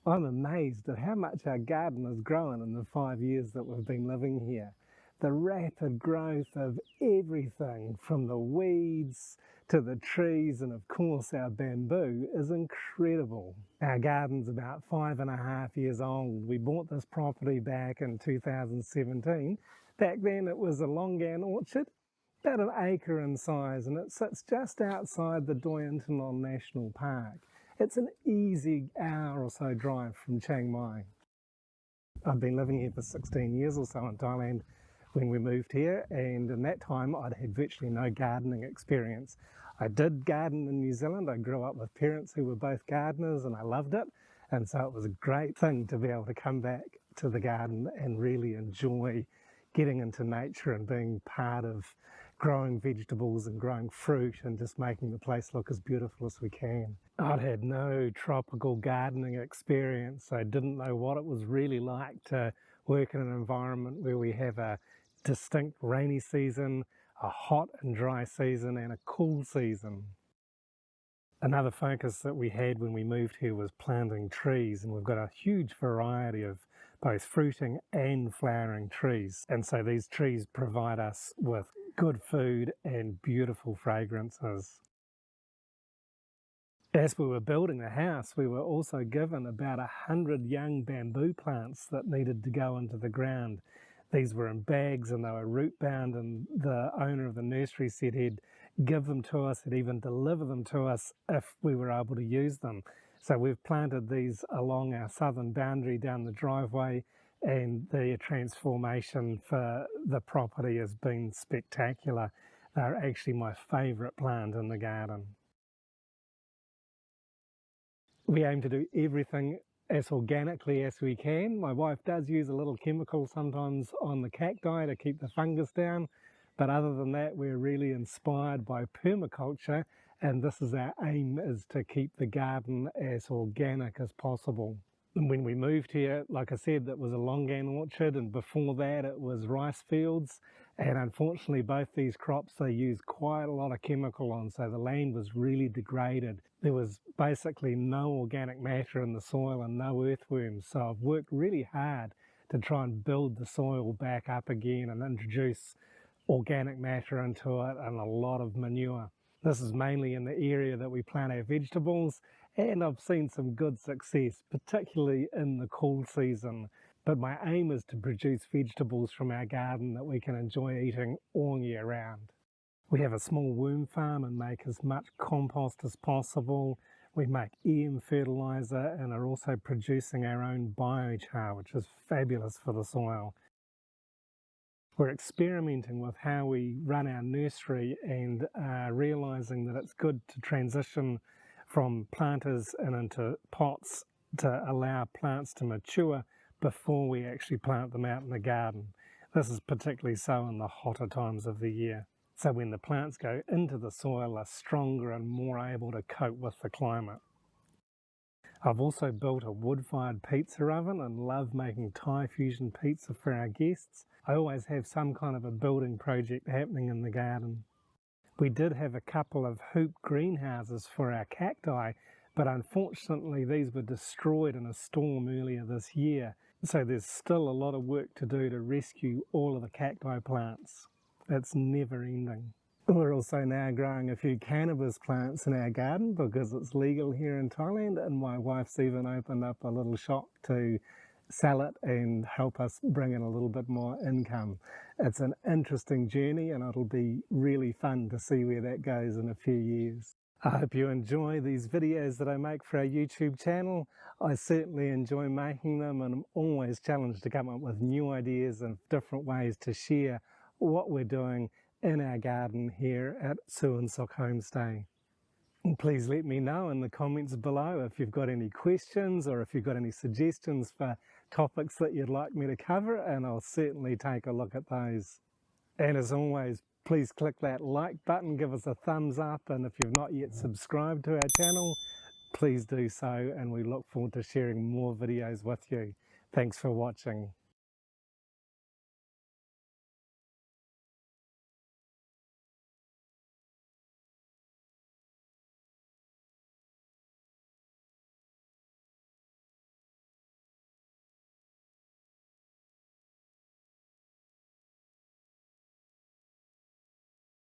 I'm amazed at how much our garden has grown in the 5 years that we've been living here. The rapid growth of everything from the weeds to the trees and of course our bamboo is incredible. Our garden's about 5.5 years old. We bought this property back in 2017. Back then it was a longan orchard, about an acre in size, and it sits just outside the Doi Intanon National Park. It's an easy hour or so drive from Chiang Mai. I've been living here for 16 years or so in Thailand when we moved here, and in that time I'd had virtually no gardening experience. I did garden in New Zealand. I grew up with parents who were both gardeners and I loved it, and so it was a great thing to be able to come back to the garden and really enjoy getting into nature and being part of growing vegetables and growing fruit and just making the place look as beautiful as we can. I'd had no tropical gardening experience. I didn't know what it was really like to work in an environment where we have a distinct rainy season, a hot and dry season, and a cool season. Another focus that we had when we moved here was planting trees, and we've got a huge variety of both fruiting and flowering trees. And so these trees provide us with good food and beautiful fragrances. As we were building the house, we were also given about 100 young bamboo plants that needed to go into the ground. These were in bags and they were root bound, and the owner of the nursery said he'd give them to us, he'd even deliver them to us if we were able to use them. So we've planted these along our southern boundary down the driveway, and the transformation for the property has been spectacular. They're actually my favourite plant in the garden. We aim to do everything as organically as we can. My wife does use a little chemical sometimes on the cacti to keep the fungus down, but other than that we're really inspired by permaculture, and this is our aim, is to keep the garden as organic as possible. And when we moved here, like I said, that was a longan orchard, and before that it was rice fields, and unfortunately both these crops they use quite a lot of chemical on, so the land was really degraded. There was basically no organic matter in the soil and no earthworms, so I've worked really hard to try and build the soil back up again and introduce organic matter into it and a lot of manure. This is mainly in the area that we plant our vegetables, and I've seen some good success, particularly in the cool season. But my aim is to produce vegetables from our garden that we can enjoy eating all year round. We have a small worm farm and make as much compost as possible. We make EM fertiliser and are also producing our own biochar, which is fabulous for the soil. We're experimenting with how we run our nursery and realising that it's good to transition from planters and into pots to allow plants to mature before we actually plant them out in the garden. This is particularly so in the hotter times of the year. So when the plants go into the soil, they're stronger and more able to cope with the climate. I've also built a wood-fired pizza oven and love making Thai fusion pizza for our guests. I always have some kind of a building project happening in the garden. We did have a couple of hoop greenhouses for our cacti, but unfortunately these were destroyed in a storm earlier this year. So there's still a lot of work to do to rescue all of the cacti plants. It's never ending. We're also now growing a few cannabis plants in our garden because it's legal here in Thailand, and my wife's even opened up a little shop to sell it and help us bring in a little bit more income. It's an interesting journey and it'll be really fun to see where that goes in a few years. I hope you enjoy these videos that I make for our YouTube channel. I certainly enjoy making them, and I'm always challenged to come up with new ideas and different ways to share what we're doing in our garden here at Suan Sook Homestay. And please let me know in the comments below if you've got any questions or if you've got any suggestions for topics that you'd like me to cover, and I'll certainly take a look at those. And as always, please click that like button, give us a thumbs up, and if you've not yet subscribed to our channel, please do so, and we look forward to sharing more videos with you. Thanks for watching.